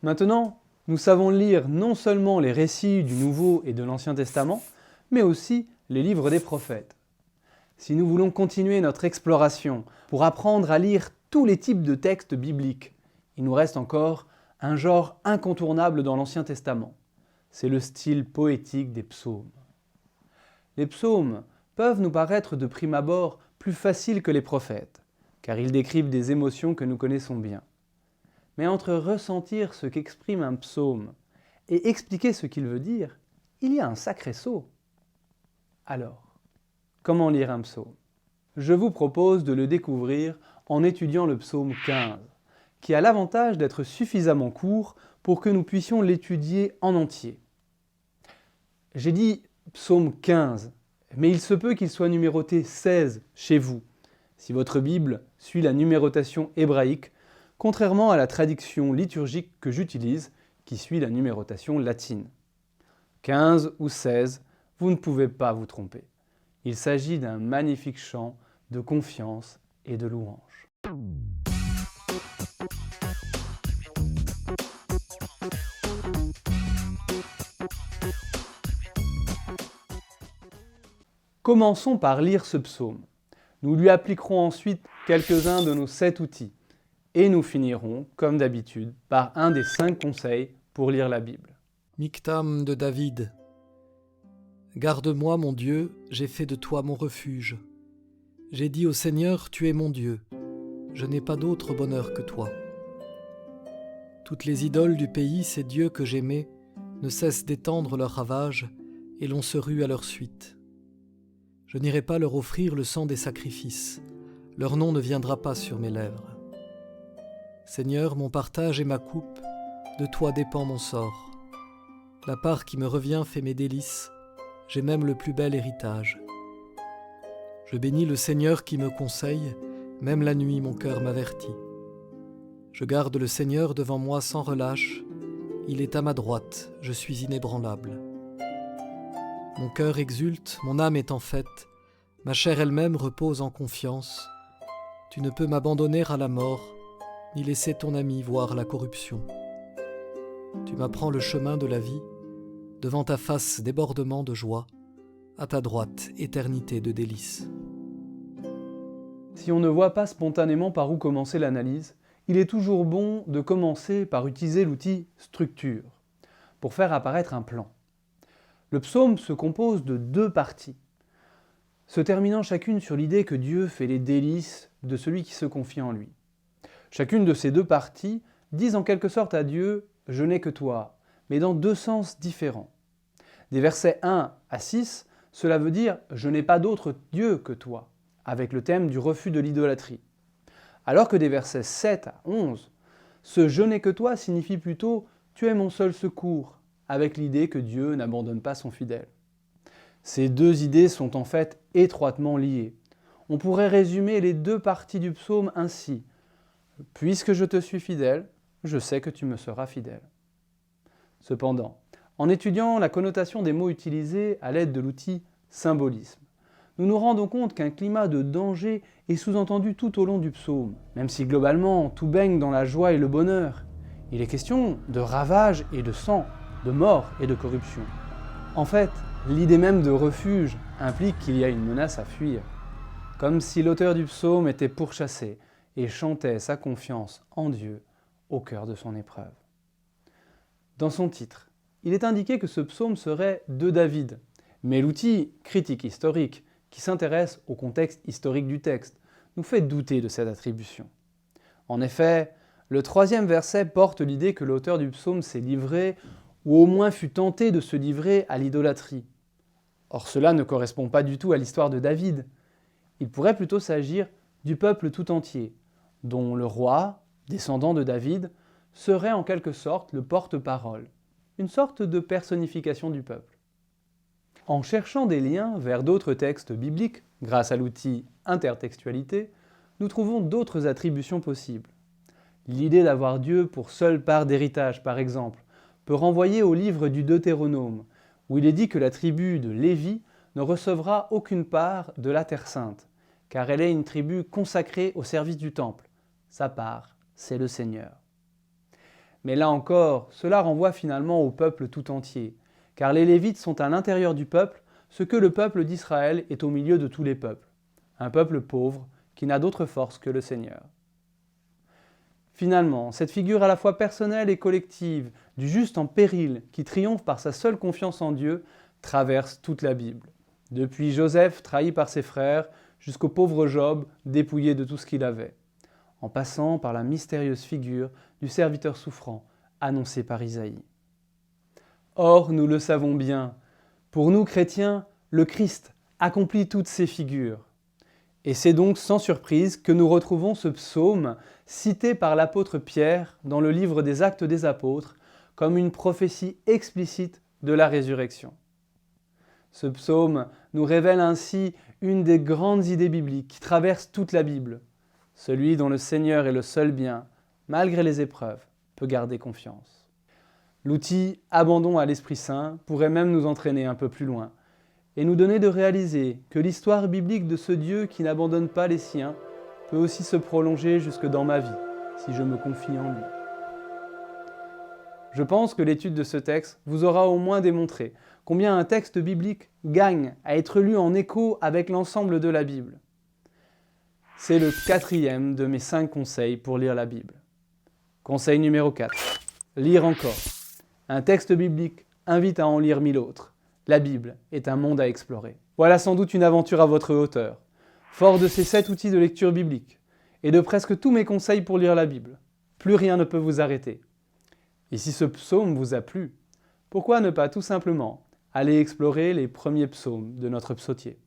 Maintenant, nous savons lire non seulement les récits du Nouveau et de l'Ancien Testament, mais aussi les livres des prophètes. Si nous voulons continuer notre exploration pour apprendre à lire tous les types de textes bibliques, il nous reste encore un genre incontournable dans l'Ancien Testament. C'est le style poétique des psaumes. Les psaumes peuvent nous paraître de prime abord plus faciles que les prophètes, car ils décrivent des émotions que nous connaissons bien. Mais entre ressentir ce qu'exprime un psaume et expliquer ce qu'il veut dire, il y a un sacré saut. Alors, comment lire un psaume ? Je vous propose de le découvrir en étudiant le psaume 15, qui a l'avantage d'être suffisamment court pour que nous puissions l'étudier en entier. J'ai dit psaume 15, mais il se peut qu'il soit numéroté 16 chez vous, si votre Bible suit la numérotation hébraïque, contrairement à la traduction liturgique que j'utilise, qui suit la numérotation latine. 15 ou 16, vous ne pouvez pas vous tromper. Il s'agit d'un magnifique chant de confiance et de louange. Commençons par lire ce psaume. Nous lui appliquerons ensuite quelques-uns de nos 7 outils. Et nous finirons, comme d'habitude, par un des 5 conseils pour lire la Bible. Michtam de David. Garde-moi, mon Dieu, j'ai fait de toi mon refuge. J'ai dit au Seigneur, tu es mon Dieu. Je n'ai pas d'autre bonheur que toi. Toutes les idoles du pays, ces dieux que j'aimais, ne cessent d'étendre leurs ravages, et l'on se rue à leur suite. Je n'irai pas leur offrir le sang des sacrifices. Leur nom ne viendra pas sur mes lèvres. Seigneur, mon partage et ma coupe, de toi dépend mon sort. La part qui me revient fait mes délices, j'ai même le plus bel héritage. Je bénis le Seigneur qui me conseille, même la nuit mon cœur m'avertit. Je garde le Seigneur devant moi sans relâche, il est à ma droite, je suis inébranlable. Mon cœur exulte, mon âme est en fête, ma chair elle-même repose en confiance. Tu ne peux m'abandonner à la mort, ni laisser ton ami voir la corruption. Tu m'apprends le chemin de la vie, devant ta face débordement de joie, à ta droite éternité de délices. Si on ne voit pas spontanément par où commencer l'analyse, il est toujours bon de commencer par utiliser l'outil structure, pour faire apparaître un plan. Le psaume se compose de 2 parties, se terminant chacune sur l'idée que Dieu fait les délices de celui qui se confie en lui. Chacune de ces 2 parties disent en quelque sorte à Dieu « Je n'ai que toi », mais dans 2 sens différents. Des versets 1 à 6, cela veut dire « Je n'ai pas d'autre Dieu que toi », avec le thème du refus de l'idolâtrie. Alors que des versets 7 à 11, ce « Je n'ai que toi » signifie plutôt « Tu es mon seul secours », avec l'idée que Dieu n'abandonne pas son fidèle. Ces 2 idées sont en fait étroitement liées. On pourrait résumer les 2 parties du psaume ainsi. Puisque je te suis fidèle, je sais que tu me seras fidèle. Cependant, en étudiant la connotation des mots utilisés à l'aide de l'outil symbolisme, nous nous rendons compte qu'un climat de danger est sous-entendu tout au long du psaume, même si globalement tout baigne dans la joie et le bonheur. Il est question de ravage et de sang, de mort et de corruption. En fait, l'idée même de refuge implique qu'il y a une menace à fuir, comme si l'auteur du psaume était pourchassé et chantait sa confiance en Dieu au cœur de son épreuve. Dans son titre, il est indiqué que ce psaume serait de David, mais l'outil critique historique, qui s'intéresse au contexte historique du texte, nous fait douter de cette attribution. En effet, le 3e verset porte l'idée que l'auteur du psaume s'est livré, ou au moins fut tenté de se livrer à l'idolâtrie. Or cela ne correspond pas du tout à l'histoire de David. Il pourrait plutôt s'agir du peuple tout entier, dont le roi, descendant de David, serait en quelque sorte le porte-parole, une sorte de personnification du peuple. En cherchant des liens vers d'autres textes bibliques, grâce à l'outil intertextualité, nous trouvons d'autres attributions possibles. L'idée d'avoir Dieu pour seule part d'héritage, par exemple, peut renvoyer au livre du Deutéronome, où il est dit que la tribu de Lévi ne recevra aucune part de la Terre Sainte, car elle est une tribu consacrée au service du temple. Sa part, c'est le Seigneur. Mais là encore, cela renvoie finalement au peuple tout entier, car les Lévites sont à l'intérieur du peuple, ce que le peuple d'Israël est au milieu de tous les peuples, un peuple pauvre qui n'a d'autre force que le Seigneur. Finalement, cette figure à la fois personnelle et collective, du juste en péril, qui triomphe par sa seule confiance en Dieu, traverse toute la Bible. Depuis Joseph, trahi par ses frères, jusqu'au pauvre Job, dépouillé de tout ce qu'il avait, en passant par la mystérieuse figure du serviteur souffrant, annoncé par Isaïe. Or, nous le savons bien, pour nous chrétiens, le Christ accomplit toutes ces figures. Et c'est donc sans surprise que nous retrouvons ce psaume cité par l'apôtre Pierre dans le livre des Actes des Apôtres comme une prophétie explicite de la résurrection. Ce psaume nous révèle ainsi une des grandes idées bibliques qui traversent toute la Bible, celui dont le Seigneur est le seul bien, malgré les épreuves, peut garder confiance. L'outil « abandon à l'Esprit Saint » pourrait même nous entraîner un peu plus loin, et nous donner de réaliser que l'histoire biblique de ce Dieu qui n'abandonne pas les siens peut aussi se prolonger jusque dans ma vie, si je me confie en lui. Je pense que l'étude de ce texte vous aura au moins démontré combien un texte biblique gagne à être lu en écho avec l'ensemble de la Bible. C'est le 4e de mes 5 conseils pour lire la Bible. Conseil numéro 4. Lire encore. Un texte biblique invite à en lire 1000 autres. La Bible est un monde à explorer. Voilà sans doute une aventure à votre hauteur. Fort de ces 7 outils de lecture biblique, et de presque tous mes conseils pour lire la Bible, plus rien ne peut vous arrêter. Et si ce psaume vous a plu, pourquoi ne pas tout simplement aller explorer les premiers psaumes de notre psautier ?